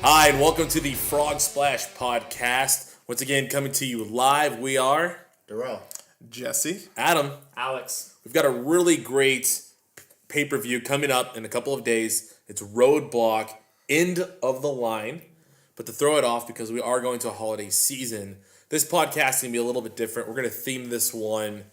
Hi, and welcome to the Frog Splash Podcast. Once again, coming to you live, we are Darrell, Jesse, Adam, Alex. We've got a really great pay-per-view coming up in a couple of days. It's Roadblock, end of the line. But to throw it off, because we are going to a holiday season, this podcast is going to be a little bit different. We're going to theme this one,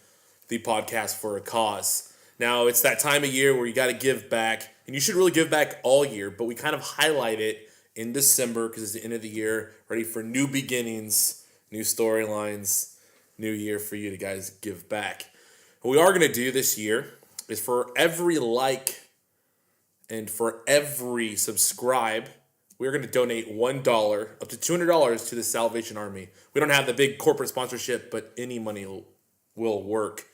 the podcast for a cause. Now, it's that time of year where you got to give back, and you should really give back all year, but we kind of highlight it in December because it's the end of the year, ready for new beginnings, new storylines, new year for you to guys give back. What we are going to do this year is for every like and for every subscribe, we're going to donate $1 up to $200 to the Salvation Army. We don't have the big corporate sponsorship, but any money will work.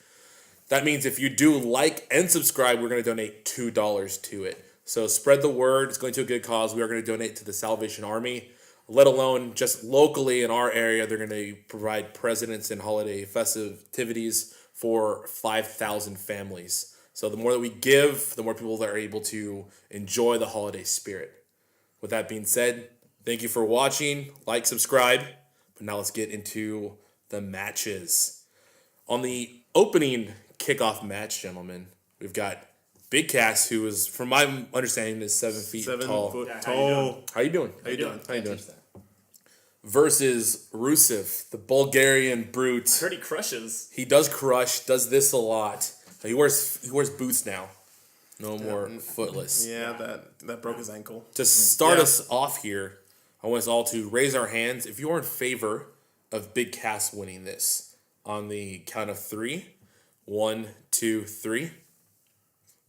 That means if you do like and subscribe, we're going to donate $2 to it. So spread the word. It's going to a good cause. We are going to donate to the Salvation Army, let alone just locally in our area. They're going to provide presidents and holiday festivities for 5,000 families. So the more that we give, the more people that are able to enjoy the holiday spirit. With that being said, thank you for watching. Like, subscribe. But now let's get into the matches. On the opening kickoff match, gentlemen, we've got Big Cass, who is, from my understanding, is 7 feet tall. 7 foot Yeah, tall. How you doing? How you doing? Versus Rusev, the Bulgarian brute. Heard he crushes. He does crush, does this a lot. He wears boots now. No more footless. Yeah, that broke his ankle. To start us off here, I want us all to raise our hands if you are in favor of Big Cass winning this. On the count of 3. 1, 2, 3.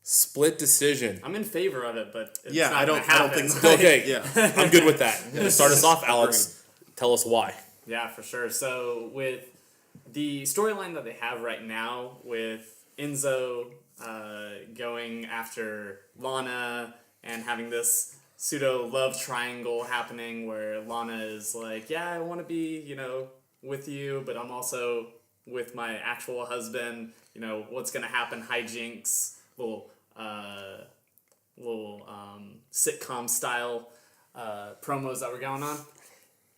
Split decision. I'm in favor of it, but it's Yeah, not I don't gonna think happen. so. Okay, Yeah. I'm good with that. To start us off, Alex, tell us why. Yeah, for sure. So with the storyline that they have right now with Enzo going after Lana and having this pseudo love triangle happening where Lana is like, yeah, I want to be, with you, but I'm also with my actual husband. What's going to happen, hijinks, little sitcom style promos that were going on.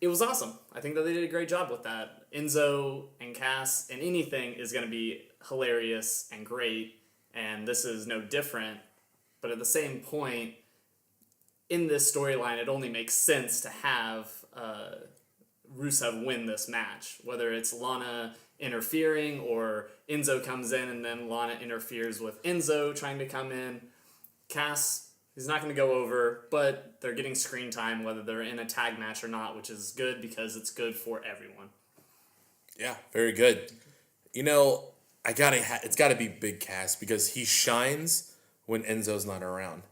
It was awesome. I think that they did a great job with that. Enzo and Cass and anything is going to be hilarious and great, and this is no different. But at the same point, in this storyline, it only makes sense to have Rusev win this match, whether it's Lana interfering or Enzo comes in and then Lana interferes with Enzo trying to come in. Cass is not going to go over, but they're getting screen time whether they're in a tag match or not, which is good because it's good for everyone. Yeah, very good. It's got to be Big Cass because he shines when Enzo's not around.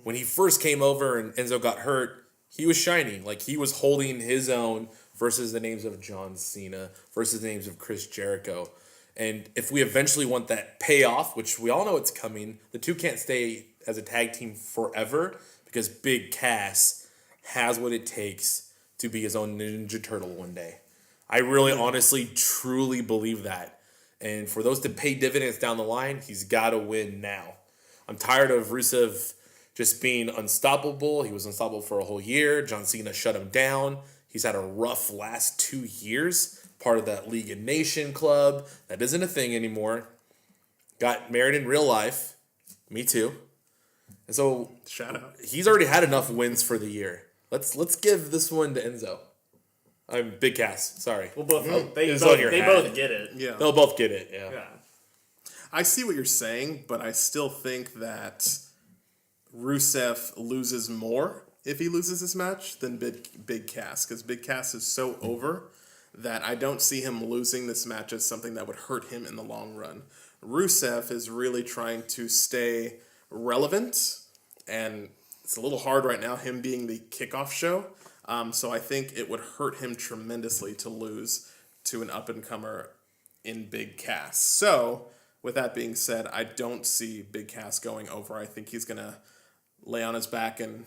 When he first came over and Enzo got hurt, he was shining. Like, he was holding his own versus the names of John Cena, versus the names of Chris Jericho. And if we eventually want that payoff, which we all know it's coming, the two can't stay as a tag team forever because Big Cass has what it takes to be his own Ninja Turtle one day. I really, honestly, truly believe that. And for those to pay dividends down the line, he's got to win now. I'm tired of Rusev just being unstoppable. He was unstoppable for a whole year. John Cena shut him down. He's had a rough last 2 years. Part of that League of Nation club. That isn't a thing anymore. Got married in real life. Me too. And so Shout out. he's already had enough wins for the year. Let's give this one to Enzo. I'm Big Cass. Sorry. Well, they It's on your hat. both get it. Yeah. They'll both get it. Yeah. Yeah. I see what you're saying, but I still think that Rusev loses more if he loses this match than Big Cass, because Big Cass is so over that I don't see him losing this match as something that would hurt him in the long run. Rusev is really trying to stay relevant, and it's a little hard right now, him being the kickoff show. So I think it would hurt him tremendously to lose to an up-and-comer in Big Cass. So, with that being said, I don't see Big Cass going over. I think he's going to lay on his back and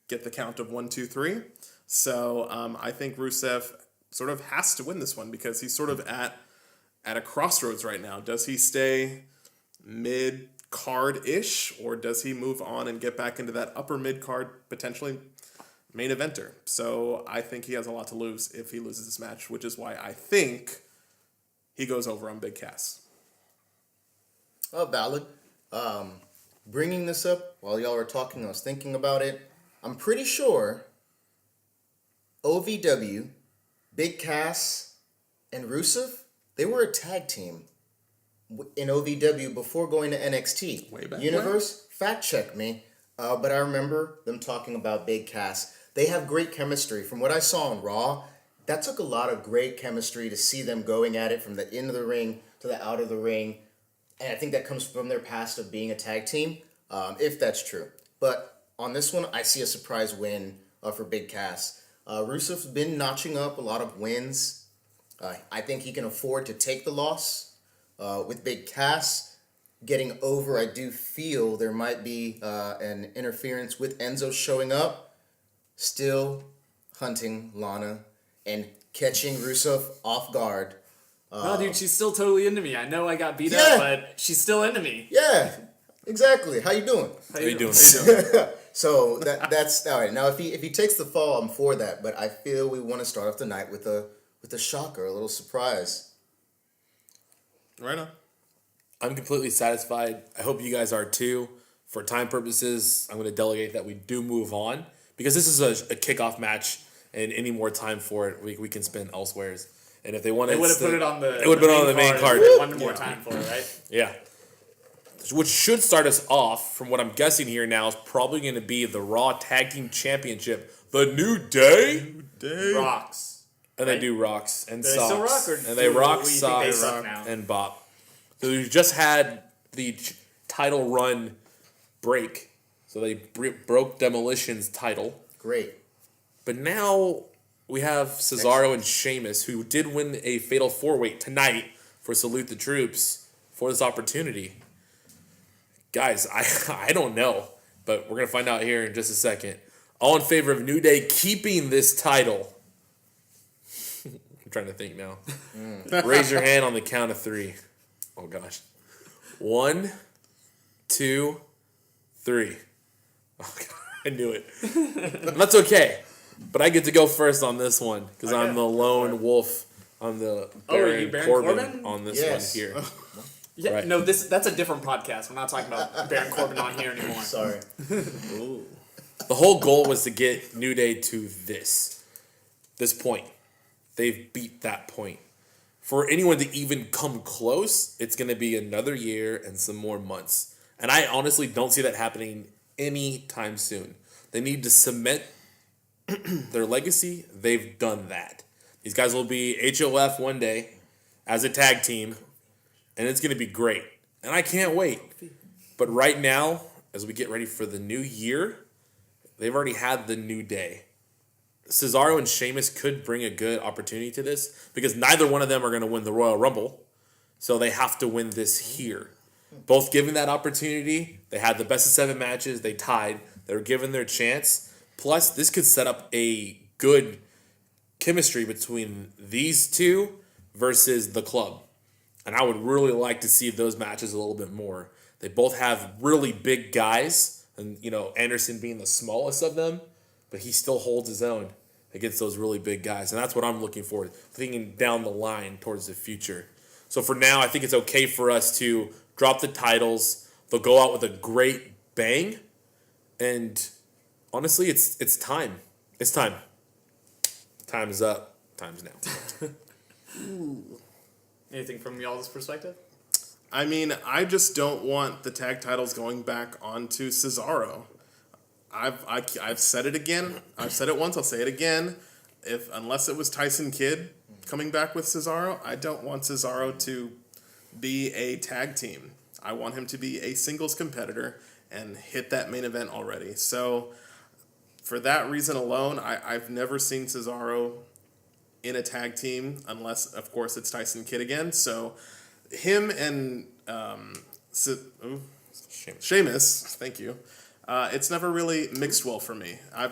get the count of 1, 2, 3. So I think Rusev sort of has to win this one because he's sort of at a crossroads right now. Does he stay mid-card-ish, or does he move on and get back into that upper mid-card, potentially main eventer. So I think he has a lot to lose if he loses this match, which is why I think he goes over on Big Cass. Oh, valid. Bringing this up while y'all were talking, I was thinking about it. I'm pretty sure OVW, Big Cass, and Rusev, they were a tag team in OVW before going to NXT. Way back Universe, fact check me. But I remember them talking about Big Cass. They have great chemistry. From what I saw on Raw, that took a lot of great chemistry to see them going at it from the end of the ring to the out of the ring. And I think that comes from their past of being a tag team, if that's true. But on this one, I see a surprise win for Big Cass. Rusev's been notching up a lot of wins. I think he can afford to take the loss. With Big Cass getting over, I do feel there might be an interference with Enzo showing up, still hunting Lana, and catching Rusev off guard. No, dude, she's still totally into me. I know I got beat Yeah. up, but she's still into me. Yeah, exactly. How you doing? How you doing? So that's all right. Now, if he takes the fall, I'm for that. But I feel we want to start off the night with a shocker, a little surprise. Right on. I'm completely satisfied. I hope you guys are too. For time purposes, I'm going to delegate that we do move on because this is a kickoff match, and any more time for it, we can spend elsewhere. And if they wanted, They would have put it on the. It would have been on the main card. One more time for it, right? Yeah. Which should start us off, from what I'm guessing here now, is probably going to be the Raw Tag Team Championship. The New Day. Rocks. And they do rocks and Do they socks. still rock, or and they do rock, we think sock, they suck now? and bop. So we just had the title run break. So they broke Demolition's title. Great. But now we have Cesaro and Sheamus, who did win a Fatal 4-Way tonight for Salute the Troops for this opportunity. Guys, I don't know, but we're going to find out here in just a second. All in favor of New Day keeping this title. I'm trying to think now. Raise your hand on the count of 3. Oh, gosh. 1, 2, 3. Oh, God, I knew it. That's okay. But I get to go first on this one because I'm the lone wolf on the Baron Baron Corbin Corbin on this Yes. one here. Yeah, Right. no, that's a different podcast. We're not talking about Baron Corbin on here anymore. Sorry. The whole goal was to get New Day to this point. They've beat that point. For anyone to even come close, it's going to be another year and some more months. And I honestly don't see that happening anytime soon. They need to cement their legacy. They've done that. These guys will be HOF one day as a tag team, and it's going to be great. And I can't wait. But right now, as we get ready for the new year, they've already had the New Day. Cesaro and Sheamus could bring a good opportunity to this because neither one of them are going to win the Royal Rumble. So they have to win this here. Both given that opportunity, they had the best of 7 matches. They tied. They were given their chance. Plus, this could set up a good chemistry between these two versus the club. And I would really like to see those matches a little bit more. They both have really big guys, and Anderson being the smallest of them, but he still holds his own against those really big guys. And that's what I'm looking for, thinking down the line towards the future. So for now, I think it's okay for us to drop the titles. They'll go out with a great bang. And honestly, it's time. It's time. Time is up. Time's now. Anything from y'all's perspective? I mean, I just don't want the tag titles going back onto Cesaro. I've said it again. I've said it once. I'll say it again. Unless it was Tyson Kidd coming back with Cesaro, I don't want Cesaro to be a tag team. I want him to be a singles competitor and hit that main event already. So for that reason alone, I've never seen Cesaro in a tag team unless, of course, it's Tyson Kidd again. So him and Sheamus, thank you. It's never really mixed well for me. I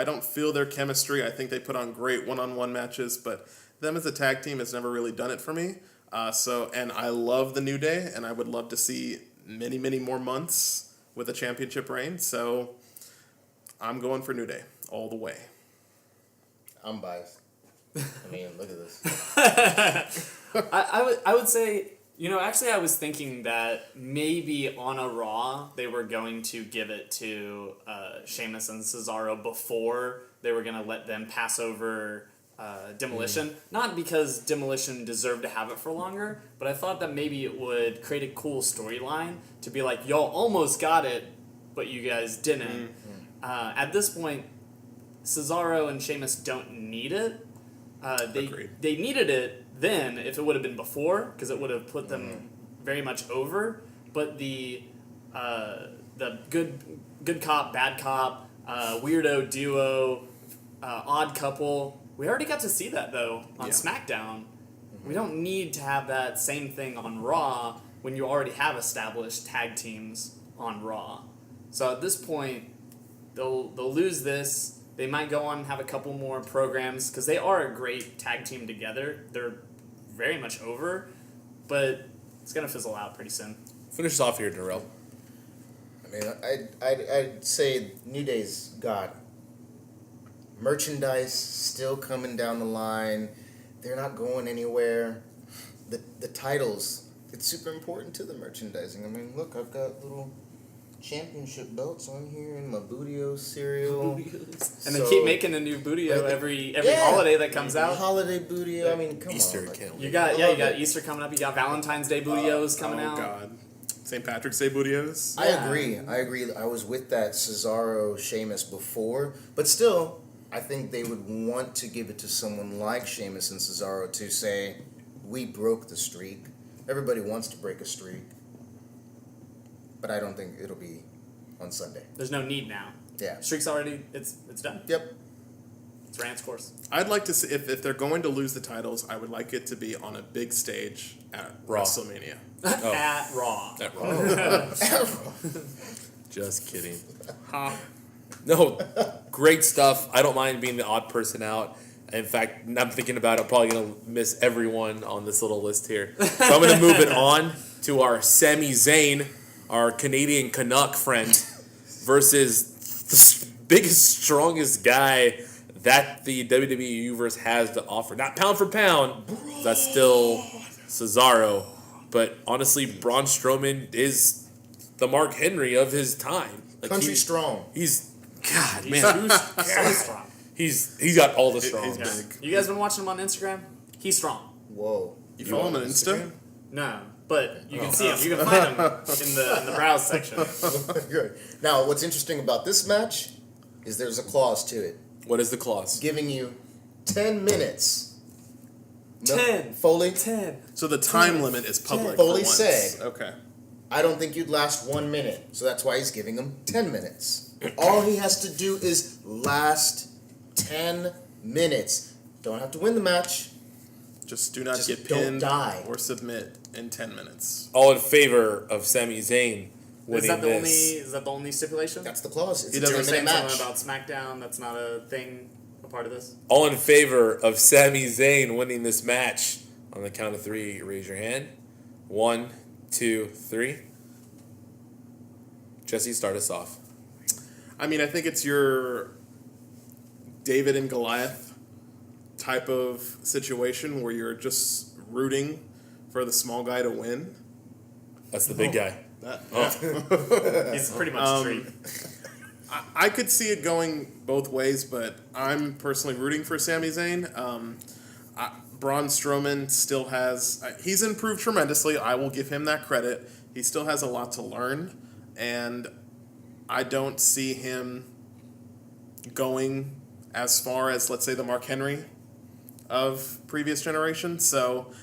don't feel their chemistry. I think they put on great one-on-one matches, but them as a tag team has never really done it for me. And I love the New Day, and I would love to see many, many more months with a championship reign. So I'm going for New Day all the way. I'm biased. I mean, look at this. I would say, actually I was thinking that maybe on a Raw they were going to give it to Sheamus and Cesaro before they were going to let them pass over Demolition. Not because Demolition deserved to have it for longer, but I thought that maybe it would create a cool storyline to be like, y'all almost got it, but you guys didn't. At this point, Cesaro and Sheamus don't need it. They needed it then if it would have been before, because it would have put them very much over. But the good cop, bad cop, weirdo duo, odd couple, we already got to see that though on SmackDown. We don't need to have that same thing on Raw when you already have established tag teams on Raw. So at this point, they'll lose this. They might go on and have a couple more programs because they are a great tag team together. They're very much over, but it's going to fizzle out pretty soon. Finish us off here, Darrell. I mean, I'd say New Day's got merchandise still coming down the line. They're not going anywhere. The titles, it's super important to the merchandising. I mean, look, I've got little championship belts on here and my Bootio cereal. And they keep making a new Bootio every holiday that comes out. Holiday Bootio. I mean, come Easter on. can't You got Easter coming up. You got Valentine's Day Bootios coming out. Oh, God. St. Patrick's Day Bootios. I agree. I was with that Cesaro Sheamus before, but still, I think they would want to give it to someone like Sheamus and Cesaro to say, we broke the streak. Everybody wants to break a streak. But I don't think it'll be on Sunday. There's no need now. Yeah. Streak's already, it's done. Yep. It's ran its course. I'd like to see, if they're going to lose the titles, I would like it to be on a big stage at Raw. WrestleMania. At Raw. At Raw. Just kidding. No, great stuff. I don't mind being the odd person out. In fact, I'm thinking about it. I'm probably going to miss everyone on this little list here. So I'm going to move it on to our Sami Zayn, our Canadian Canuck friend, versus the biggest, strongest guy that the WWE Universe has to offer. Not pound for pound, that's still Cesaro. But honestly, Braun Strowman is the Mark Henry of his time. Like Country strong. He's God, man. So strong. He's got all the strong. He's Yeah. big. You guys been watching him on Instagram? He's strong. Whoa. You follow him on Insta? No, but you can see him. You can find him in the browse section. Good. Now, what's interesting about this match is there's a clause to it, What is the clause? giving you 10 minutes. 10. Foley, 10. So the time limit is public. Foley for once. said- Okay. I don't think you'd last 1 minute, so that's why he's giving him 10 minutes. All he has to do is last 10 minutes. Don't have to win the match. Just do not Just get don't pinned die. or submit in 10 minutes. All in favor of Sami Zayn winning Is that the this. only stipulation? That's the clause. It's He a doesn't 10 Saying minute something match. about SmackDown. That's not a thing. A part of this. All in favor of Sami Zayn winning this match. On the count of 3, raise your hand. 1, 2, 3. Jesse, start us off. I mean, I think it's your David and Goliath type of situation where you're just rooting for the small guy to win. That's the big guy. He's pretty much a treat. I could see it going both ways, but I'm personally rooting for Sami Zayn. Braun Strowman still has... he's improved tremendously. I will give him that credit. He still has a lot to learn, and I don't see him going as far as, let's say, the Mark Henry of previous generations. So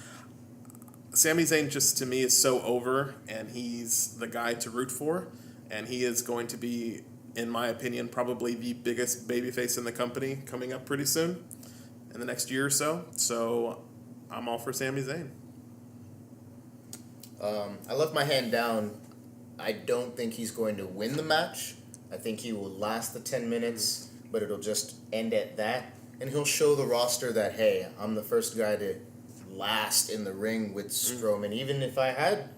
Sami Zayn just, to me, is so over, and he's the guy to root for, and he is going to be, in my opinion, probably the biggest babyface in the company coming up pretty soon in the next year or so. So I'm all for Sami Zayn. I left my hand down. I don't think he's going to win the match. I think he will last the 10 minutes, but it'll just end at that. And he'll show the roster that, hey, I'm the first guy to last in the ring with Strowman. Even if I had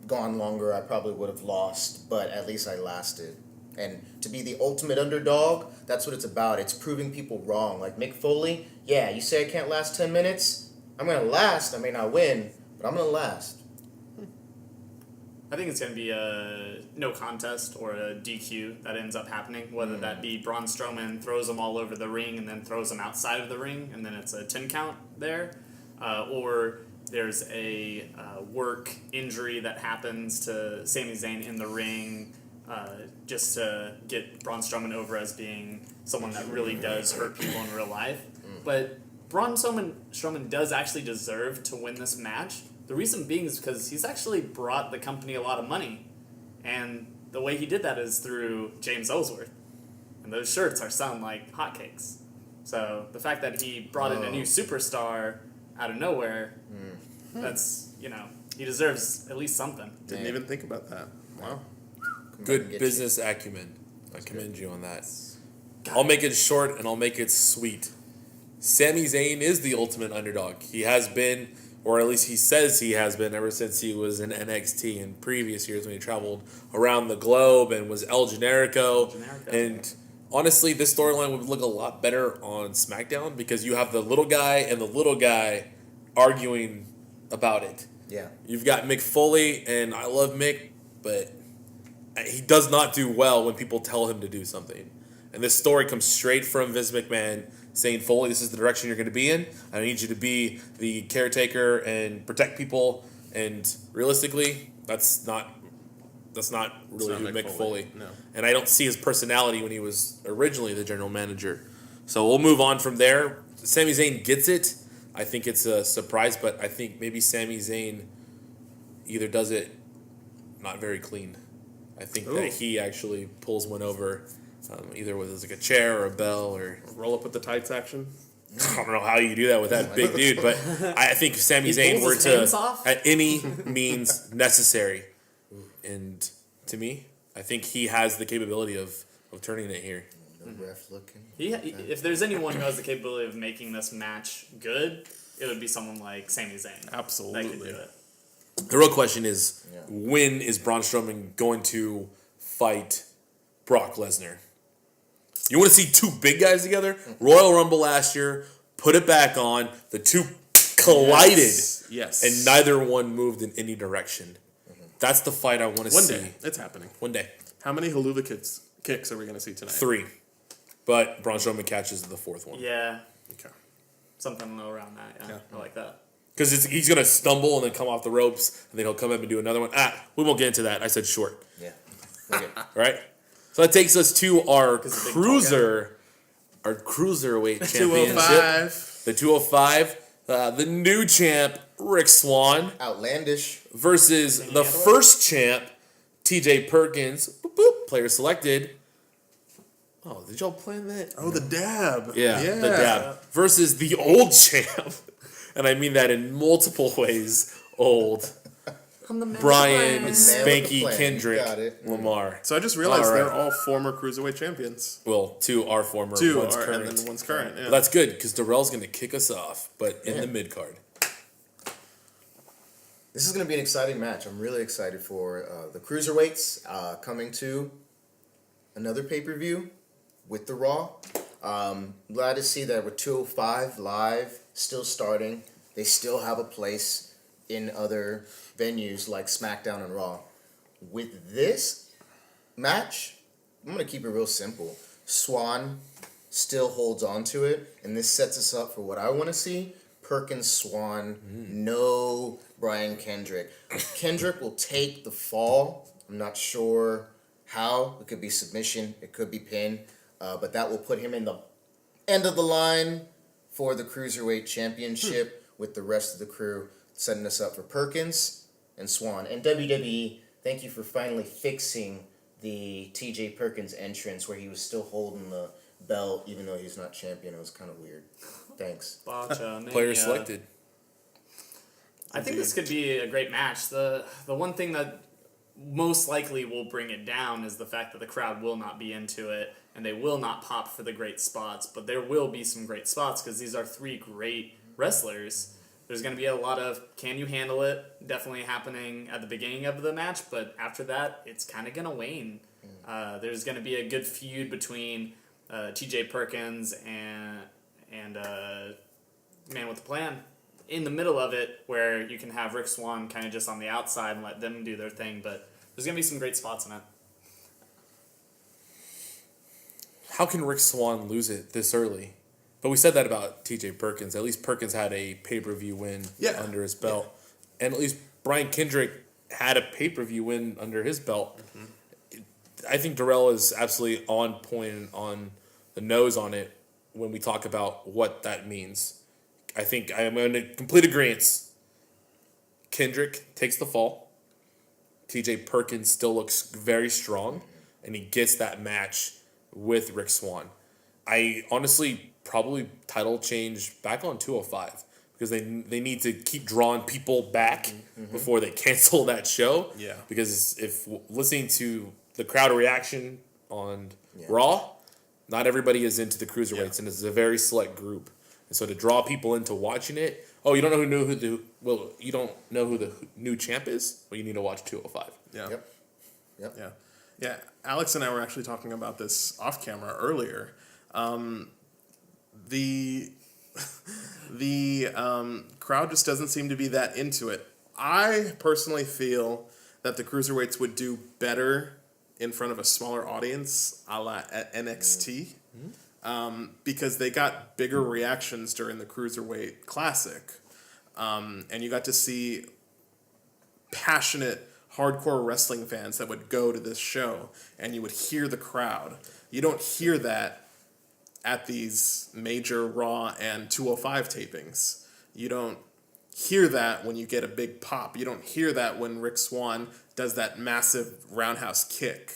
gone longer, I probably would have lost, but at least I lasted. And to be the ultimate underdog, that's what it's about. It's proving people wrong. Like Mick Foley, yeah, you say I can't last 10 minutes? I'm going to last. I may not win, but I'm going to last. I think it's going to be a no contest or a DQ that ends up happening, whether that be Braun Strowman throws them all over the ring and then throws them outside of the ring, and then it's a 10 count there, or there's a work injury that happens to Sami Zayn in the ring just to get Braun Strowman over as being someone that really does hurt people in real life. But Braun Strowman does actually deserve to win this match. The reason being is because he's actually brought the company a lot of money. And the way he did that is through James Ellsworth. And those shirts are selling like hotcakes. So the fact that he brought in a new superstar out of nowhere, that's, he deserves at least something. Didn't even think about that. Wow. Good business acumen. I commend you on that. I'll make it short and I'll make it sweet. Sami Zayn is the ultimate underdog. He has been, or at least he says he has been, ever since he was in NXT in previous years when he traveled around the globe and was El Generico. And honestly, this storyline would look a lot better on SmackDown because you have the little guy and the little guy arguing about it. Yeah. You've got Mick Foley, and I love Mick, but he does not do well when people tell him to do something. And this story comes straight from Vince McMahon saying, Foley, this is the direction you're going to be in. I need you to be the caretaker and protect people. And realistically, that's not really who Mick Foley. No. And I don't see his personality when he was originally the general manager. So we'll move on from there. Sami Zayn gets it. I think it's a surprise, but I think maybe Sami Zayn either does it not very clean. I think that he actually pulls one over, either with like a chair or a bell or Roll up with the tights action. I don't know how you do that with that big dude, but I think if Sami Zayn pulls were his to pants off? at any means necessary, and to me, I think he has the capability of turning it here. No ref looking. If there's anyone who has the capability of making this match good, it would be someone like Sami Zayn. Absolutely. That could do it. The real question is, when is Braun Strowman going to fight Brock Lesnar? You want to see two big guys together? Royal Rumble last year, put it back on. The two collided, Yes. and neither one moved in any direction. That's the fight I want to see. One day. It's happening. One day. How many haluva kicks are we going to see tonight? 3. But Braun Strowman catches the 4th one. Yeah, Okay. something around that. Yeah, I like that. Because he's going to stumble and then come off the ropes, and then he'll come up and do another one. We won't get into that. I said short. Yeah. Okay. Right? So that takes us to our the big cruiserweight championship. 205. The 205. The new champ, Rick Swann, Outlandish. versus the first champ, TJ Perkins. Boop, boop, player selected. Oh, did y'all plan that? Oh, the dab. Yeah, the dab. Versus the old champ. And I mean that in multiple ways. Old. Brian Spanky Got Kendrick it. Lamar. So I just realized All right. they're all former cruiserweight champions. Well, 2 are former, Two one's are, current. and then one's current. Yeah. Well, that's good because Darrell's going to kick us off, but in the mid card. This is going to be an exciting match. I'm really excited for the cruiserweights coming to another pay-per-view with the Raw. Glad to see that with 205 live still starting, they still have a place in other venues like SmackDown and Raw. With this match, I'm going to keep it real simple. Swan still holds on to it, and this sets us up for what I want to see. Perkins, Swan, no Brian Kendrick. Kendrick will take the fall. I'm not sure how. It could be submission. It could be pin. But that will put him in the end of the line for the Cruiserweight Championship with the rest of the crew, setting us up for Perkins and Swan. And WWE, thank you for finally fixing the TJ Perkins entrance where he was still holding the belt even though he's not champion. It was kind of weird. Thanks. Player selected. I think this could be a great match. The one thing that most likely will bring it down is the fact that the crowd will not be into it and they will not pop for the great spots, but there will be some great spots because these are 3 great wrestlers. There's going to be a lot of can you handle it definitely happening at the beginning of the match, but after that, it's kind of going to wane. There's going to be a good feud between T.J. Perkins and Man with the Plan in the middle of it, where you can have Rick Swann kind of just on the outside and let them do their thing, but there's going to be some great spots in it. How can Rick Swann lose it this early? But we said that about T.J. Perkins. At least Perkins had a pay-per-view win under his belt. Yeah. And at least Brian Kendrick had a pay-per-view win under his belt. Mm-hmm. I think Darrell is absolutely on point and on the nose on it when we talk about what that means. I think I am in complete agreement. Kendrick takes the fall. T.J. Perkins still looks very strong, and he gets that match with Rick Swann. I honestly probably title change back on 205 because they need to keep drawing people back before they cancel that show. Yeah. Because if listening to the crowd reaction on Raw, not everybody is into the cruiserweights, and it's a very select group. And so to draw people into watching it, you don't know you don't know who the new champ is? Well, you need to watch 205. Yeah. Yep. Yeah. Yeah. Alex and I were actually talking about this off camera earlier. The crowd just doesn't seem to be that into it. I personally feel that the cruiserweights would do better in front of a smaller audience, a la at NXT, because they got bigger reactions during the Cruiserweight Classic, and you got to see passionate, hardcore wrestling fans that would go to this show, and you would hear the crowd. You don't hear that at these major Raw and 205 tapings. You don't hear that when you get a big pop. You don't hear that when Rick Swann does that massive roundhouse kick.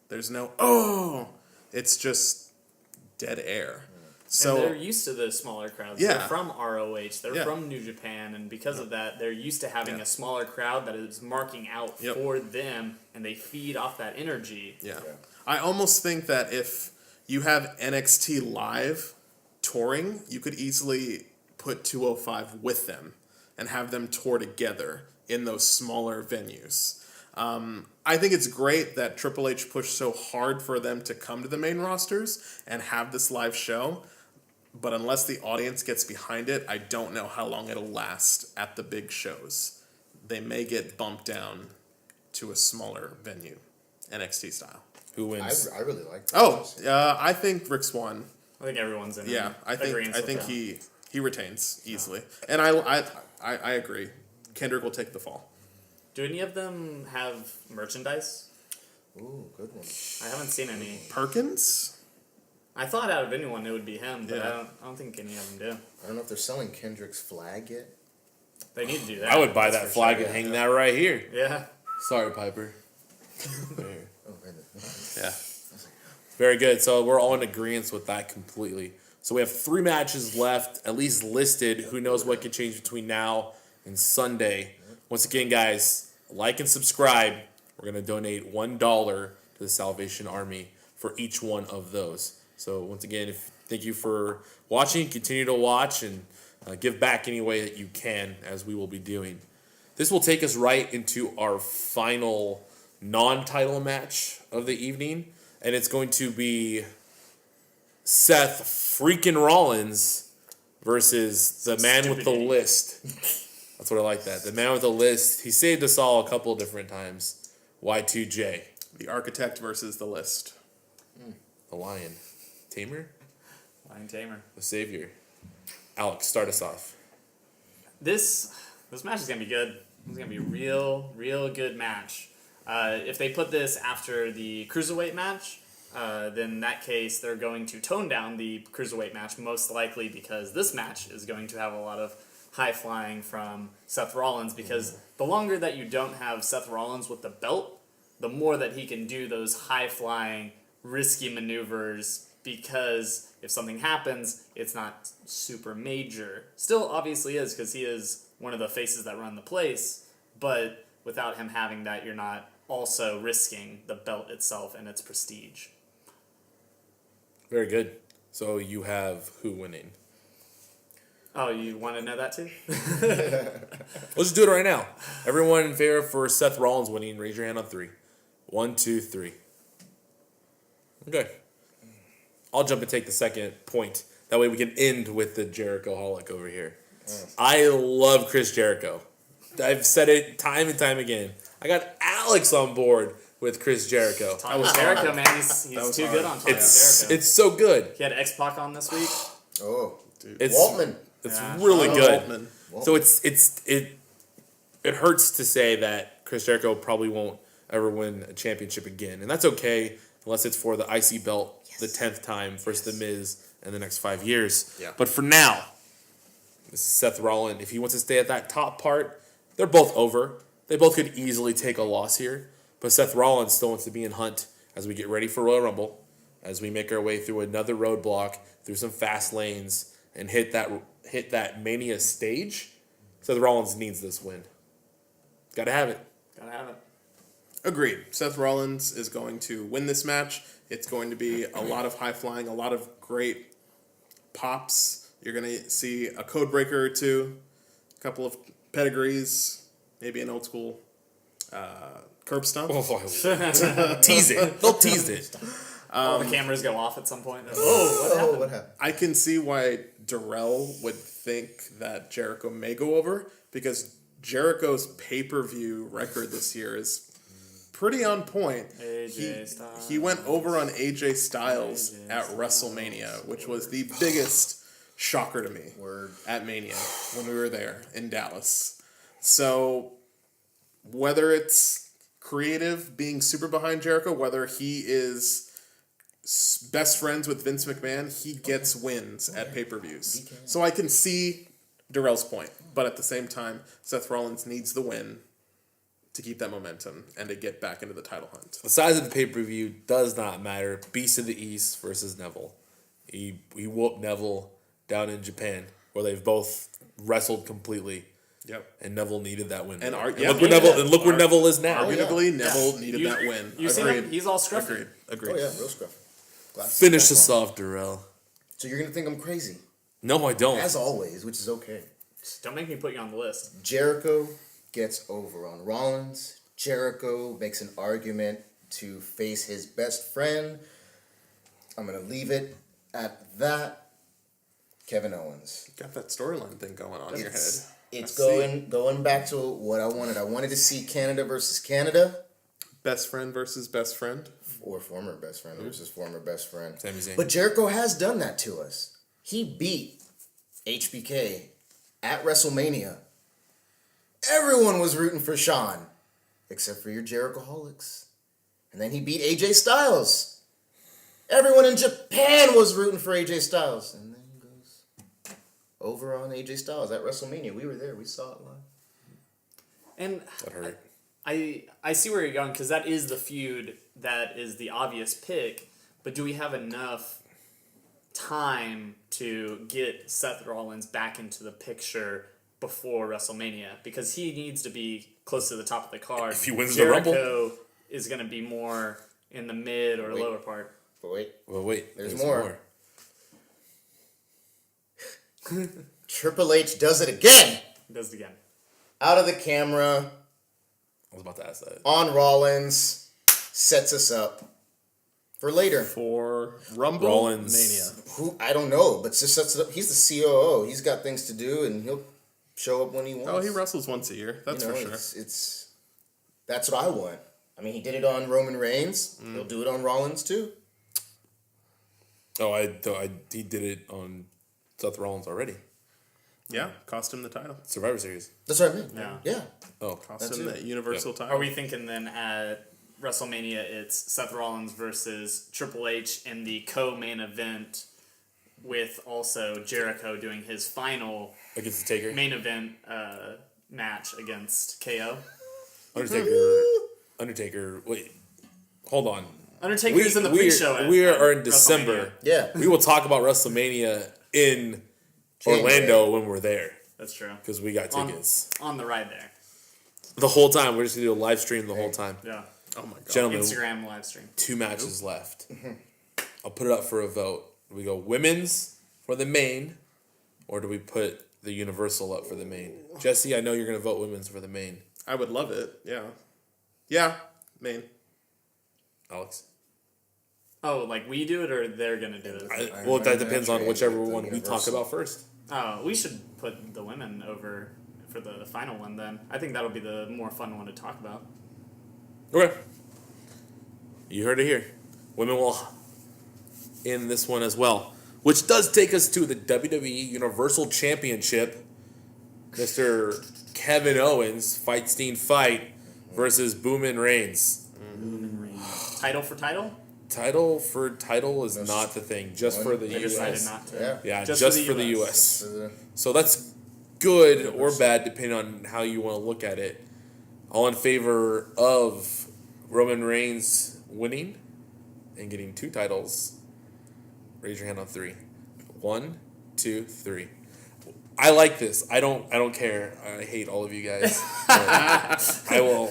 There's no, it's just dead air. So and they're used to the smaller crowds. Yeah. They're from ROH. They're from New Japan. And because of that, they're used to having a smaller crowd that is marking out for them, and they feed off that energy. Yeah. I almost think that if you have NXT Live touring, you could easily put 205 with them and have them tour together in those smaller venues. I think it's great that Triple H pushed so hard for them to come to the main rosters and have this live show. But unless the audience gets behind it, I don't know how long it'll last at the big shows. They may get bumped down to a smaller venue, NXT style. Who wins? I really like that. I think Rick Swann. I think everyone's in. Yeah, I think he retains easily, and I agree. Kendrick will take the fall. Do any of them have merchandise? Ooh, good one. I haven't seen any. Perkins? I thought out of anyone it would be him, but I don't think any of them do. I don't know if they're selling Kendrick's flag yet. They need to do that. I would buy that's that for flag sure. and hang that right here. Yeah. Sorry, Piper. There. Oh, right. Yeah. Very good. So we're all in agreement with that completely. So we have 3 matches left, at least listed. Who knows what can change between now and Sunday. Once again, guys, like and subscribe. We're going to donate $1 to the Salvation Army for each one of those. So once again, thank you for watching. Continue to watch and give back any way that you can, as we will be doing. This will take us right into our final non-title match of the evening, and it's going to be Seth freaking Rollins versus the man with the list. That's what I like that. The man with the list. He saved us all a couple different times. Y2J. The Architect versus the List. The Lion. Tamer? Lion Tamer. The Savior. Alex, start us off. This match is gonna be good. It's gonna be a real good match. If they put this after the Cruiserweight match, then in that case they're going to tone down the Cruiserweight match most likely, because this match is going to have a lot of high flying from Seth Rollins, because the longer that you don't have Seth Rollins with the belt, the more that he can do those high flying, risky maneuvers, because if something happens, it's not super major. Still obviously is, because he is one of the faces that run the place, but without him having that, you're not also risking the belt itself and its prestige. Very good. So you have who winning? Oh, you want to know that too? Let's just do it right now. Everyone in favor for Seth Rollins winning, raise your hand on 3. 1, 2, 3. Okay. I'll jump and take the second point. That way we can end with the Jericho Holic over here. I love Chris Jericho. I've said it time and time again. I got Alex on board with Chris Jericho. Jericho, man, he's too good on talking Jericho. It's so good. He had X-Pac on this week. Oh, Dude. It's Waltman. It's Yeah. really good. Waltman. So it hurts to say that Chris Jericho probably won't ever win a championship again, and that's okay unless it's for the IC belt the 10th time versus the Miz in the next 5 years. Yeah. But for now, this is Seth Rollins. If he wants to stay at that top part, they're both over. They both could easily take a loss here, but Seth Rollins still wants to be in hunt as we get ready for Royal Rumble, as we make our way through another roadblock, through some fast lanes, and hit that Mania stage. Seth Rollins needs this win. Gotta have it. Gotta have it. Agreed. Seth Rollins is going to win this match. It's going to be a lot of high flying, a lot of great pops. You're going to see a code breaker or two, a couple of pedigrees, maybe an old school curb stomp. Tease it. They'll tease it. All the cameras go off at some point. Oh, what happened? I can see why Darrell would think that Jericho may go over, because Jericho's pay-per-view record this year is pretty on point. AJ Styles. He went over on AJ Styles at WrestleMania, which was the biggest shocker to me at Mania when we were there in Dallas. So whether it's creative being super behind Jericho, whether he is best friends with Vince McMahon, he gets wins at pay-per-views. So I can see Darrell's point, but at the same time, Seth Rollins needs the win to keep that momentum and to get back into the title hunt. The size of the pay-per-view does not matter. Beast of the East versus Neville. He whooped Neville down in Japan, where they've both wrestled completely. Yep. And Neville needed that win. And look where Neville is now. Arguably, Neville needed that win. You see him? He's all scruffy. Agreed. Oh yeah, real scruff. Glasses Finish back us on. off, Darrell. So you're gonna think I'm crazy, No, I don't. as always, which is okay. Don't make me put you on the list. Jericho gets over on Rollins. Jericho makes an argument to face his best friend. I'm gonna leave it at that. Kevin Owens. Got that storyline thing going on in your head. It's I going back to what I wanted. I wanted to see Canada versus Canada. Best friend versus best friend. Or former best friend versus former best friend. Sami Zayn. But Jericho has done that to us. He beat HBK at WrestleMania. Everyone was rooting for Shawn, except for your Jerichoholics. And then he beat AJ Styles. Everyone in Japan was rooting for AJ Styles. And then he goes over on AJ Styles at WrestleMania. We were there. We saw it live. And That hurt. I see where you're going, because that is the feud that is the obvious pick. But do we have enough time to get Seth Rollins back into the picture before WrestleMania? Because he needs to be close to the top of the card. If he wins the Rumble. Jericho is going to be more in the mid or lower part. But wait, Well, wait. There's more. Triple H does it again. He does it again. Out of the camera, I was about to ask that. on Rollins, sets us up for later. For Rumble Rollins. Mania. Who, I don't know, but just sets it up. He's the COO. He's got things to do, and he'll show up when he wants. Oh, he wrestles once a year. That's for sure. It's that's what I want. I mean, he did it on Roman Reigns. He'll do it on Rollins too. Oh, he did it on Seth Rollins already. Yeah, cost him the title. Survivor Series. That's what I mean. Yeah. Yeah. Oh, Cost That's him it. that Universal title. Are we thinking then at WrestleMania it's Seth Rollins versus Triple H in the co-main event, with also Jericho doing his final against the Taker. main event match against KO? Undertaker. Wait, hold on. Undertaker's in the pre-show. We at are in December. WrestleMania. Yeah. We will talk about WrestleMania in Orlando when we're there, That's true. because we got tickets On the ride there. the whole time. We're just gonna do a live stream the whole time. Yeah. Oh my god. Gentlemen, Instagram live stream. 2 matches left. I'll put it up for a vote. We go women's for the main, or do we put the Universal up for the main? Jesse, I know you're going to vote women's for the main. I would love it. Yeah. Yeah. Main. Alex? Oh, like we do it or they're going to do it? Well, that Man depends match, on yeah, whichever the one we talk Universal. about first. Oh, we should put the women over for the final one then. I think that'll be the more fun one to talk about. Okay. You heard it here. Women will in this one as well. Which does take us to the WWE Universal Championship. Mr. Kevin Owens, Fight versus Boomin Reigns. Title for title? Title for title is not the thing, just for the They decided US. not to. Yeah. Yeah, Just just, for for the the US. US. So that's good or bad depending on how you want to look at it. All in favor of Roman Reigns winning and getting 2 titles. Raise your hand on 3. 1, 2, 3. I like this. I don't care. I hate all of you guys. I will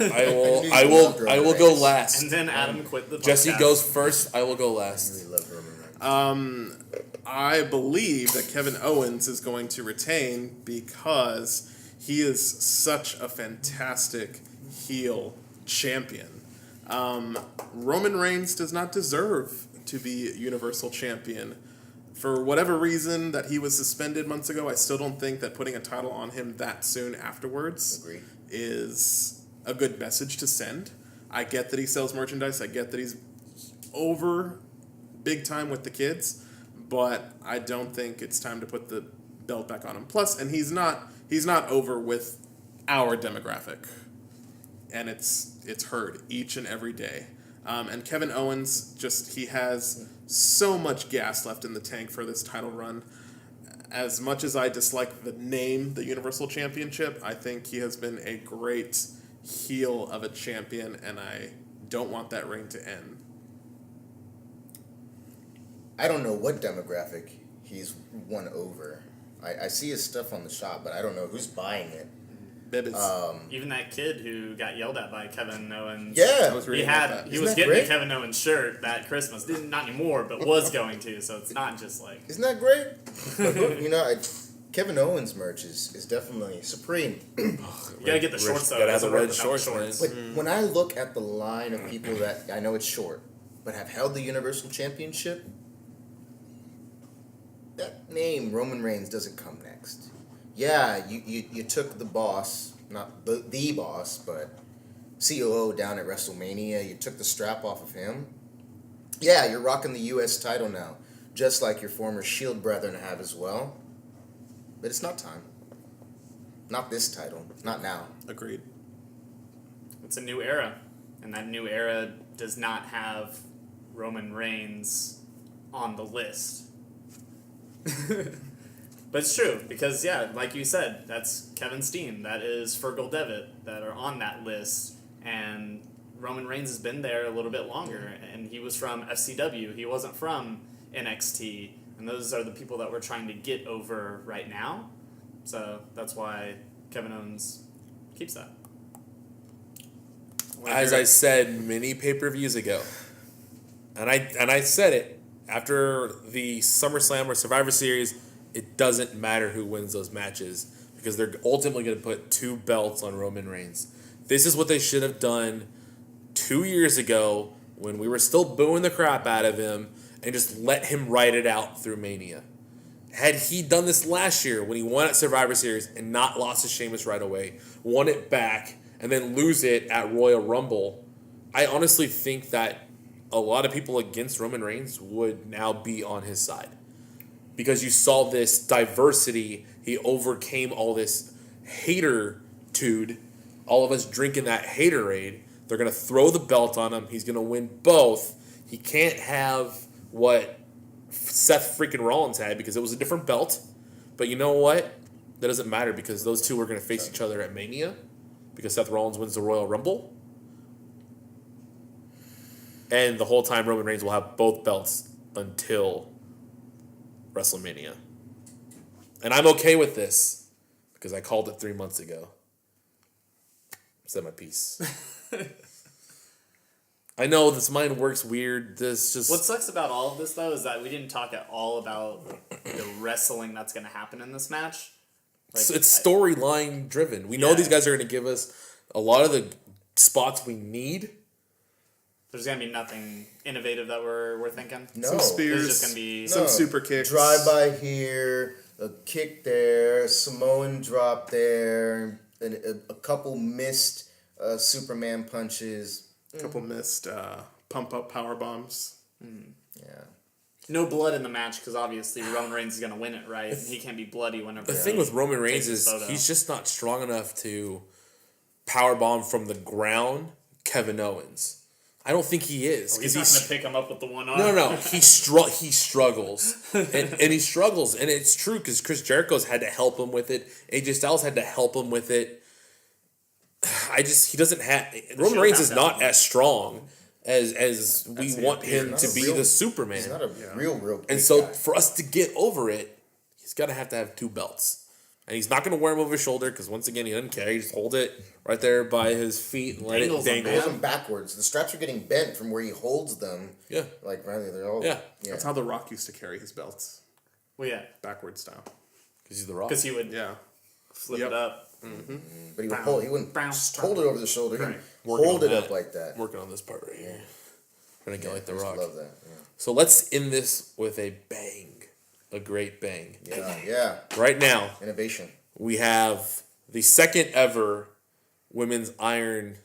go last. And then Adam quit the podcast. Jesse goes first. I will go last. We love Roman Reigns. I believe that Kevin Owens is going to retain because he is such a fantastic heel champion. Roman Reigns does not deserve to be Universal Champion. For whatever reason that he was suspended months ago, I still don't think that putting a title on him that soon afterwards Agreed. is a good message to send. I get that he sells merchandise. I get that he's over big time with the kids, but I don't think it's time to put the belt back on him. Plus, and he's not over with our demographic, and it's heard each and every day. And Kevin Owens, he has so much gas left in the tank for this title run. As much as I dislike the name, the Universal Championship, I think he has been a great heel of a champion, and I don't want that reign to end. I don't know what demographic he's won over. I see his stuff on the shop, but I don't know who's buying it. Even that kid who got yelled at by Kevin Owens. Yeah. I was He reading about that. he Isn't was that getting great? a Kevin Owens shirt that Christmas. Not anymore, but was going to. So it's not just like Isn't that great? You know, Kevin Owens merch is definitely supreme. you gotta get the shorts though. Gotta It have the doesn't work red without shorts, the man. But when I look at the line of people that I know it's short, but have held the Universal Championship, that name Roman Reigns doesn't come next. Yeah, you took the boss, not the boss, but COO down at WrestleMania. You took the strap off of him. Yeah, you're rocking the U.S. title now, just like your former Shield brethren have as well. But it's not time. Not this title. Not now. Agreed. It's a new era, and that new era does not have Roman Reigns on the list. But it's true, because, yeah, like you said, that's Kevin Steen, that is Fergal Devitt, that are on that list, and Roman Reigns has been there a little bit longer, and he was from FCW, he wasn't from NXT, and those are the people that we're trying to get over right now, so that's why Kevin Owens keeps that. As I said many pay-per-views ago, and I said it after the SummerSlam or Survivor Series, it doesn't matter who wins those matches because they're ultimately going to put 2 belts on Roman Reigns. This is what they should have done 2 years ago when we were still booing the crap out of him and just let him ride it out through Mania. Had he done this last year when he won at Survivor Series and not lost to Sheamus right away, won it back, and then lose it at Royal Rumble, I honestly think that a lot of people against Roman Reigns would now be on his side. Because you saw this diversity, he overcame all this hater-tude, all of us drinking that haterade. They're going to throw the belt on him. He's going to win both. He can't have what Seth freaking Rollins had because it was a different belt. But you know what? That doesn't matter because those two are going to face each other at Mania because Seth Rollins wins the Royal Rumble. And the whole time Roman Reigns will have both belts until WrestleMania. And I'm okay with this because I called it 3 months ago. Said my piece. I know this mind works weird. This just What sucks about all of this, though, is that we didn't talk at all about the wrestling that's going to happen in this match. Like, it's storyline driven. We know Yeah. these guys are going to give us a lot of the spots we need. There's going to be nothing innovative that we're thinking. No. Some spears, There's just going to be... some super kicks. Drive by here, a kick there, Samoan drop there, and a couple missed Superman punches. A couple missed pump up power bombs. Yeah. No blood in the match, because obviously Roman Reigns is going to win it, right? And he can't be bloody whenever... The thing with Roman Reigns takes is his photo. he's just not strong enough to powerbomb from the ground Kevin Owens. I don't think he is. He's not going to pick him up with the one arm. No. He struggles. and he struggles. And it's true because Chris Jericho's had to help him with it. AJ Styles had to help him with it. He doesn't have... Roman Shield Reigns has is to not help him. as strong as we want him Not to a be real- the Superman. He's not a real big And so guy. for us to get over it, he's got to have 2 belts. And he's not going to wear them over his shoulder because, once again, he doesn't care. He just hold it right there by his feet and let Dangles it them, dangle. man. Hold them backwards. The straps are getting bent from where he holds them. Yeah. Like, right, they're all... Yeah. That's how The Rock used to carry his belts, Well, yeah, backward style. Because he's the Rock. because he would Yeah. flip Yep. it up. But he would hold. He wouldn't Brown. just hold it over the shoulder. He Right. would Working hold on it up that. like that. Working on this part right here. Trying to get like the I used to Rock. love that. So let's end this with a bang. A great bang. Yeah. Right now, Innovation. we have the second ever Women's Iron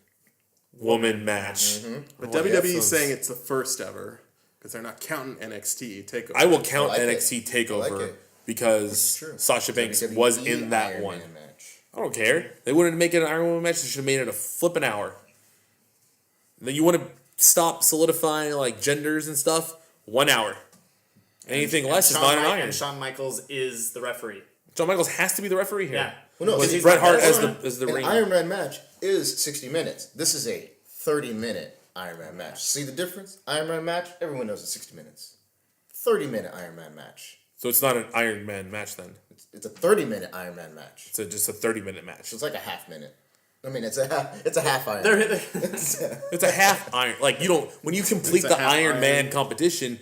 Woman match. But Well, WWE yeah, is so- saying it's the first ever because they're not counting NXT takeover. I will count I like NXT it. I TakeOver like it. because True. Sasha Banks WWE was in that Iron one. Man match. I don't care. They wouldn't make it an Iron Woman match. They should have made it a flipping hour. Then you want to stop solidifying like genders and stuff? 1 hour. Anything less is not an iron. And Shawn Michaels is the referee. John Michaels has to be the referee here. Yeah. Well, no, With he's Bret not Hart wrestling. as the An ring. Iron Man match is 60 minutes. This is a 30-minute Iron Man match. See the difference? Iron Man match, everyone knows it's 60 minutes. 30-minute Iron Man match. So it's not an Iron Man match then. It's a 30-minute Iron Man match. It's just a 30-minute match. So it's like a half minute. I mean, it's a half Iron. They're- It's a half Iron. Like you don't when you complete It's a the half Iron Man Iron. competition,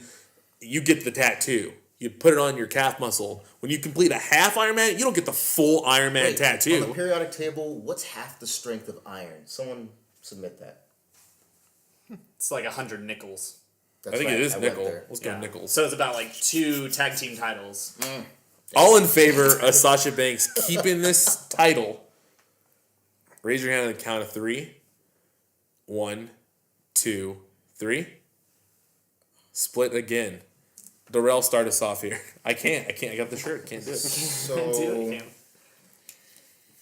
you get the tattoo. You put it on your calf muscle. When you complete a half Iron Man, you don't get the full Iron Man Wait, On the tattoo. periodic table, what's half the strength of iron? Someone submit that. it's like 100 nickels. That's I think right, it is I went nickel. there. Let's go Yeah. nickels. So it's about like 2 tag team titles. All in favor of Sasha Banks keeping this title. Raise your hand on the count of 3. 1, 2, 3. Split again. Darrell, start us off here. I can't. I got the shirt. Can't do it. Dude, So you can't-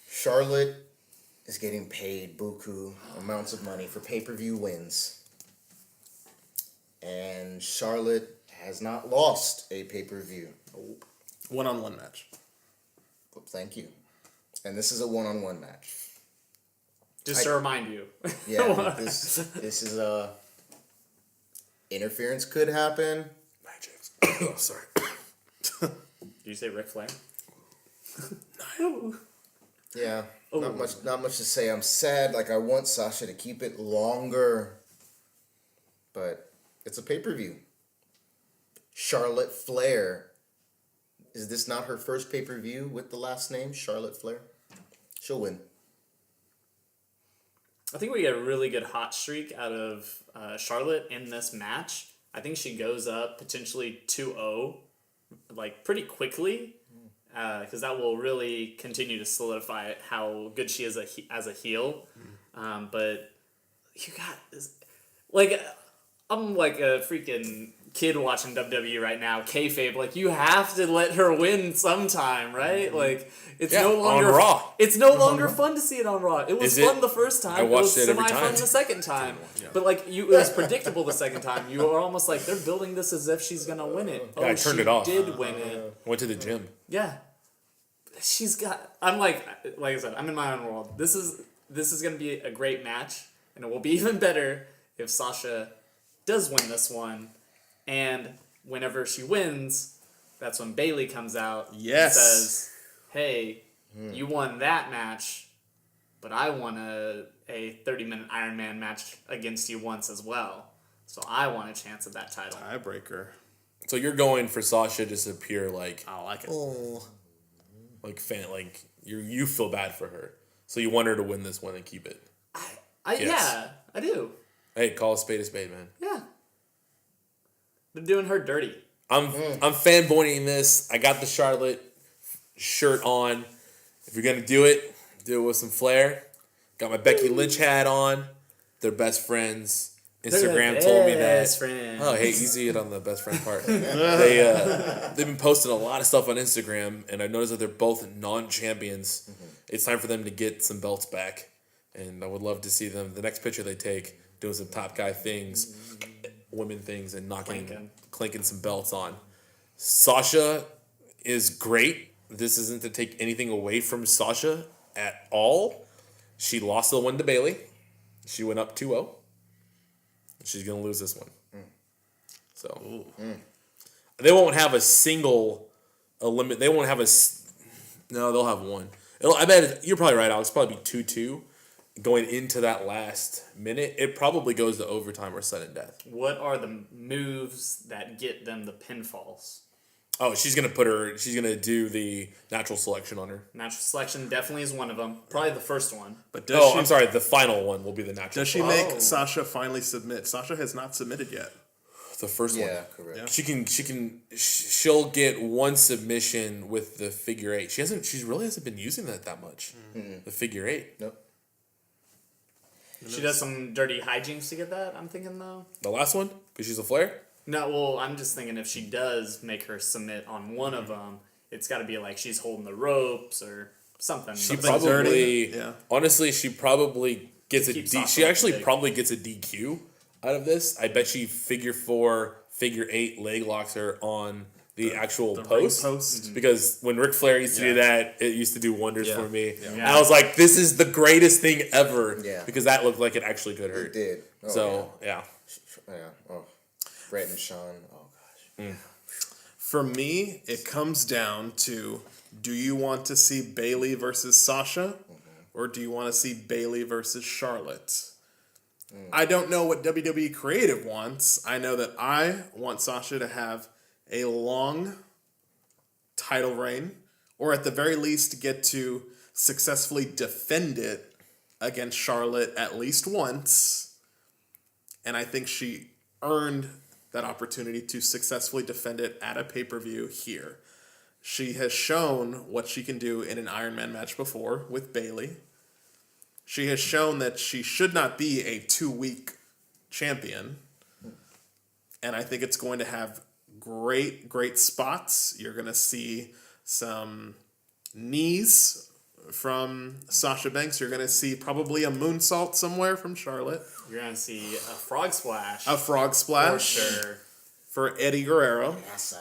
Charlotte is getting paid buku amounts of money for pay-per-view wins. And Charlotte has not lost a pay-per-view. One-on-one match. Well, thank you. And this is a one-on-one match. Just to remind you. Yeah, this is interference could happen. Magic. Oh, sorry. Did you say Ric Flair? Yeah, not much to say. I'm sad. Like I want Sasha to keep it longer, but it's a pay-per-view. Charlotte Flair. Is this not her first pay-per-view with the last name Charlotte Flair? She'll win. I think we get a really good hot streak out of Charlotte in this match. I think she goes up potentially 2-0 like pretty quickly because that will really continue to solidify how good she is as a heel. But you got this, like I'm like a freaking kid watching WWE right now. Kayfabe, like you have to let her win sometime, right? Like it's Yeah, no longer on Raw. It's no longer fun to see it on Raw. It was Is it? fun the first time. I watched it was it every semi-fun time. the second time. But like it was predictable the second time. You were almost like they're building this as if she's gonna win it. Yeah, I turned it off. Did win it? Went to the gym. Yeah. She's got. I'm like I said, I'm in my own world. This is gonna be a great match, and it will be even better if Sasha does win this one, and whenever she wins, that's when Bayley comes out Yes. and says, "Hey, you won that match. but I won a 30-minute Iron Man match against you once as well. So I want a chance at that title. Tiebreaker. So you're going for Sasha just a pure I like it. you feel bad for her, so you want her to win this one and keep it. Yes. Yeah, I do. Hey, call a spade, man. Yeah. They're doing her dirty. I'm fanboying this. I got the Charlotte shirt on. If you're gonna do it with some flair. Got my Becky Lynch hat on. They're best friends. Instagram told me that. Best friends. Oh, hey, easy it on the best friend part. They've been posting a lot of stuff on Instagram, and I noticed that they're both non-champions. Mm-hmm. It's time for them to get some belts back, and I would love to see them. The next picture they take doing some top guy things, women things, and clinking some belts on. Sasha is great. This isn't to take anything away from Sasha at all. She lost the one to Bayley. She went up 2-0. She's going to lose this one. So they won't have a single limit. They won't have no, they'll have one. I bet you're probably right, Alex. It'll probably be 2-2 going into that last minute. It probably goes to overtime or sudden death. What are the moves that get them the pinfalls? Oh, she's going to do the natural selection on her. Natural selection definitely is one of them. Probably the first one. But I'm sorry. The final one will be the natural. Does she make Sasha finally submit? Sasha has not submitted yet. The first one. Yeah, correct. She'll get one submission with the figure eight. She really hasn't been using that much. Mm-hmm. The figure eight. Nope. She does some dirty hijinks to get that, I'm thinking, though. The last one? Because she's a Flair? No, well, I'm just thinking if she does make her submit on one of them, it's got to be like she's holding the ropes or something. She probably, yeah. Honestly, she probably gets a D. She actually big. probably gets a DQ out of this. I bet she figure 4, figure 8 leg locks her on the actual post. Post. Because when Ric Flair used to do that, it used to do wonders for me. Yeah. And I was like, this is the greatest thing ever. Yeah. Because that looked like it actually could hurt. It did. Oh, yeah. Oh, Brett and Sean. Oh gosh. For me, it comes down to: do you want to see Bayley versus Sasha, or do you want to see Bayley versus Charlotte? I don't know what WWE Creative wants. I know that I want Sasha to have a long title reign, or at the very least get to successfully defend it against Charlotte at least once. And I think she earned that opportunity to successfully defend it at a pay-per-view here. She has shown what she can do in an Iron Man match before with Bayley. She has shown that she should not be a 2-week champion. And I think it's going to have great spots. You're going to see some knees from Sasha Banks. You're going to see probably a moonsault somewhere from Charlotte. You're going to see a frog splash. A frog splash. For sure. For Eddie Guerrero. Yes,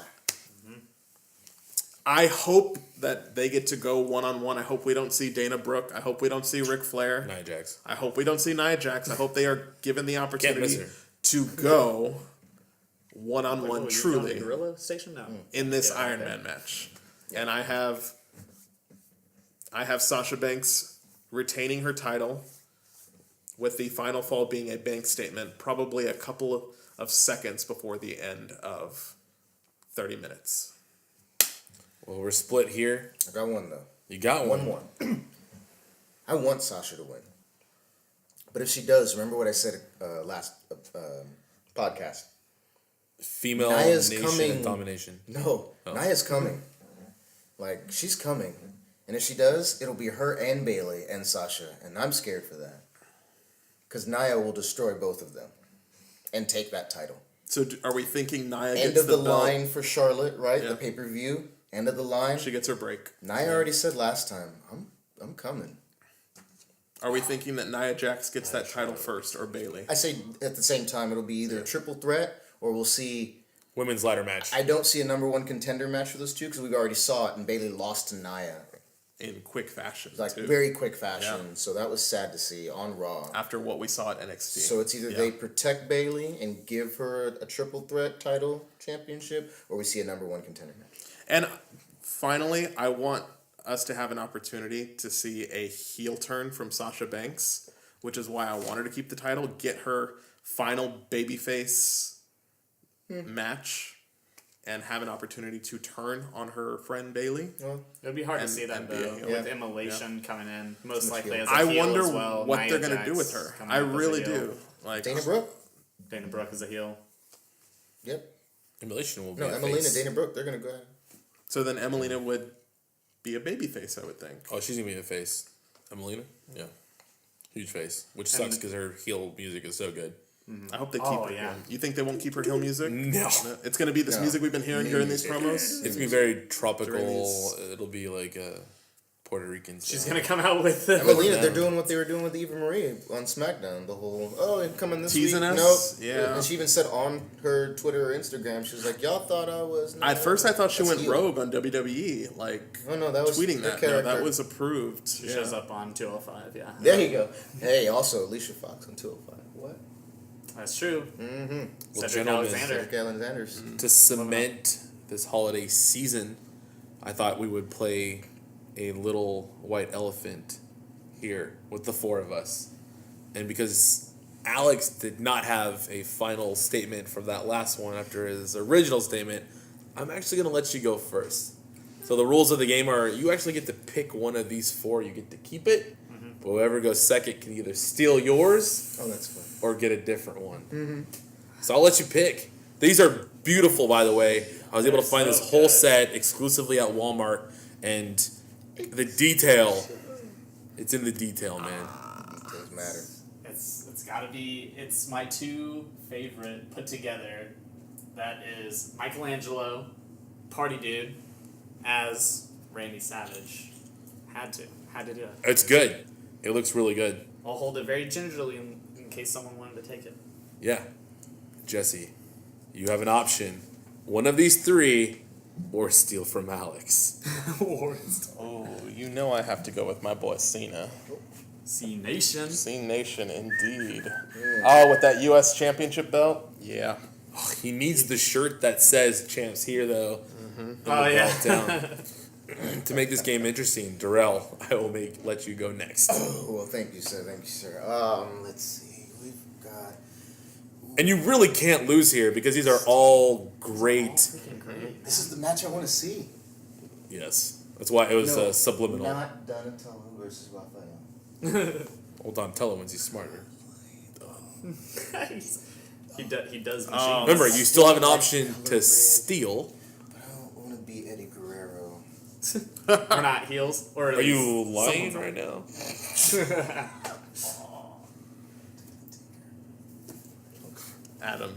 I hope that they get to go one-on-one. I hope we don't see Dana Brooke. I hope we don't see Ric Flair. Nia Jax. I hope we don't see Nia Jax. I hope they are given the opportunity miss her. to go one-on-one truly Gorilla Station? No. in this Iron Man match. And I have Sasha Banks retaining her title with the final fall being a bank statement, probably a couple of seconds before the end of 30 minutes. Well, we're split here. I got one though. You got one. One. I want Sasha to win, but if she does, remember what I said last podcast. Female Nia's nation coming. and domination. No, Nia's coming. Like, she's coming. And if she does, it'll be her and Bayley and Sasha. And I'm scared for that. Because Nia will destroy both of them. And take that title. So are we thinking Nia End gets of the belt? line for Charlotte, right? Yeah. The pay-per-view. End of the line. She gets her break. Nia already said last time, I'm coming. Are we thinking that Nia Jax gets that title first, or Bayley? I say at the same time, it'll be either a triple threat, or we'll see... Women's ladder match. I don't see a number one contender match for those two, because we already saw it, and Bayley lost to Nia. In quick fashion, Like, too. very quick fashion. Yeah. So that was sad to see on Raw. After what we saw at NXT. So it's either they protect Bayley and give her a triple threat title championship, or we see a number one contender match. And finally, I want us to have an opportunity to see a heel turn from Sasha Banks, which is why I want her to keep the title, get her final babyface match, and have an opportunity to turn on her friend Bailey. It would be hard to see that, and be though, a heel. with Immolation coming in, most likely heel. as a I heel wonder as well. what Nia they're going to Jax do with her. coming I up as a really heel. do. Like Dana Brooke? Dana Brooke is a heel. Yep. Immolation will be No, a Emelina, face. Dana Brooke, they're going to go ahead. So then Emelina would be a babyface, I would think. Oh, she's going to be a face. Emelina? Yeah. Huge face. Which sucks because her heel music is so good. I hope they keep Oh, her. yeah. You think they won't keep her heel music? No. It's going to be this No. music we've been hearing during these promos. It's going to be very tropical. During these- It'll be like Puerto Rican She's style. going to come out with the... Emelina, them. they're doing what they were doing with Eva Marie on SmackDown. The whole, they're coming this Teasing week. us? Nope. Yeah. And she even said on her Twitter or Instagram, she was like, y'all thought I was... At first, I thought she That's went heel. rogue on WWE, Oh, no, that was tweeting her that. No, that character. was approved. She shows up on 205, yeah. There you go. Hey, also, Alicia Fox on 205. What? That's true. Well, Cedric gentlemen, Alexander. Cedric Alexander's. to cement this holiday season, I thought we would play a little white elephant here with the four of us. And because Alex did not have a final statement from that last one after his original statement, I'm actually going to let you go first. So the rules of the game are you actually get to pick one of these four. You get to keep it. But whoever goes second can either steal yours Oh, that's fun. or get a different one. So I'll let you pick. These are beautiful, by the way. I was able to find so this whole good. set exclusively at Walmart, and the detail, it's in the detail, man. Doesn't matter. It's got to be... It's my two favorite put together. That is Michelangelo, Party Dude, as Randy Savage. Had to do it. It's good. It looks really good. I'll hold it very gingerly in case someone wanted to take it. Yeah. Jesse, you have an option. One of these three, or steal from Alex. Oh, you know I have to go with my boy Cena. C Nation. Cena Nation, indeed. Oh, with that U.S. Championship belt? Yeah. He needs the shirt that says champs here, though. And Oh, the yeah. belt down. To make this game interesting, Darrell, I will let you go next. Oh, well, thank you, sir. Thank you, sir. Let's see. We've got... And you really can't lose here because these are all great. This is the match I want to see. Yes. That's why it was No, subliminal. Not Donatello versus Raphael. Hold on, tell him when he's smarter. He does machines. Remember, you still have an option to steal. But I don't want to be Eddie Guerrero. Or not heels. Or at Are you least lying someone's- right now? Adam,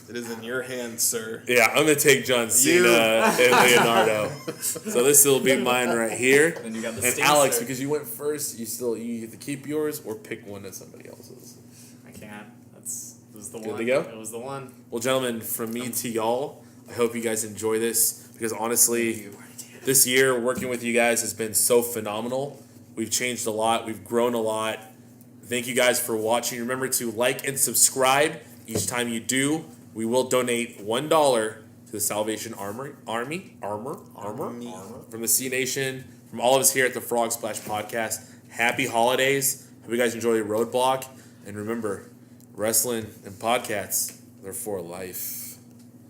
it is in your hands, sir. Yeah, I'm gonna take John Cena and Leonardo. So this will be mine right here. Then you got the And Stingster. Alex, because you went first, you get to keep yours or pick one of somebody else's. I can't. It was the Good one. to go? It was the one. Well, gentlemen, from me to y'all, I hope you guys enjoy this because honestly, this year working with you guys has been so phenomenal. We've changed a lot. We've grown a lot. Thank you guys for watching. Remember to like and subscribe. Each time you do, we will donate $1 to the Salvation Armor from the C Nation, from all of us here at the Frog Splash Podcast. Happy holidays. Hope you guys enjoy Roadblock. And remember, wrestling and podcasts, they're for life.